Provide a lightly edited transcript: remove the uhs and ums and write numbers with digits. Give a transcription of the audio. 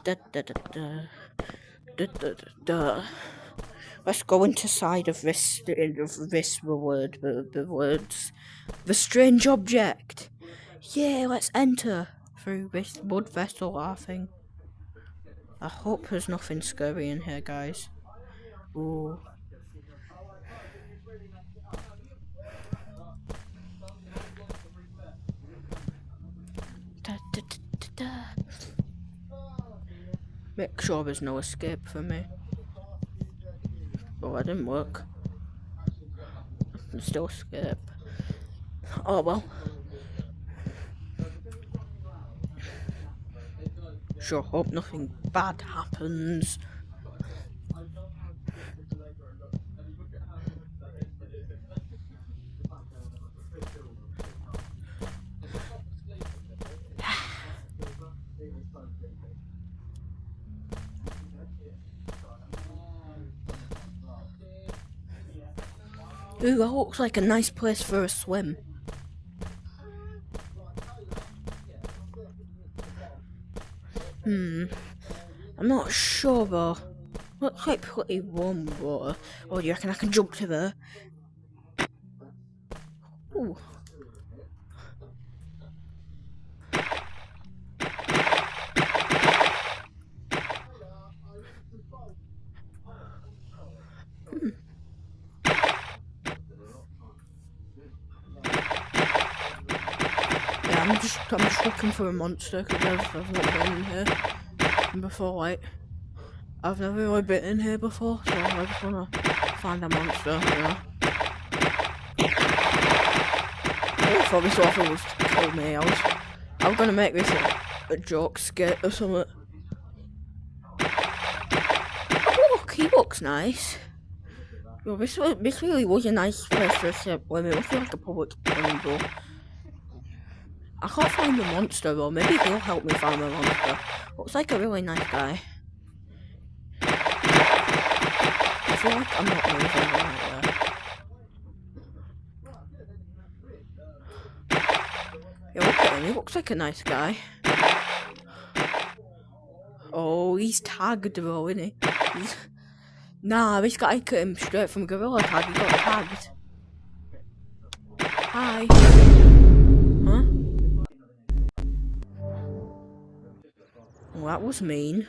Da, da, da, da. Da, da, da, da. Let's go into side of this words. The strange object. Yeah, let's enter through this mud vessel laughing. I hope there's nothing scary in here, guys. Ooh. Da, da, da, da, da. Make sure there's no escape for me. Oh, that didn't work. I can still escape. Oh well. Sure hope nothing bad happens. Ooh, that looks like a nice place for a swim. I'm not sure though. Looks like pretty warm water. Oh, do you reckon I can jump to there? Ooh. Yeah, I'm just looking for a monster because I've not been in here before. Like, I've never really been in here before, so I just wanna find a monster. Yeah. I thought this offer was to kill me. I was gonna make this a joke skit or something. Oh, look, he looks nice. Well, this really was a nice place to set limit. It looks like a public window. I can't find the monster though. Maybe he'll help me find the monster. Looks like a really nice guy. I feel like I'm not moving right there. Yeah, look at him. He looks like a nice guy. Oh, he's tagged though, isn't he? Nah, this guy came straight from Gorilla Tag. He got tagged. Hi. Huh? Well, that was mean.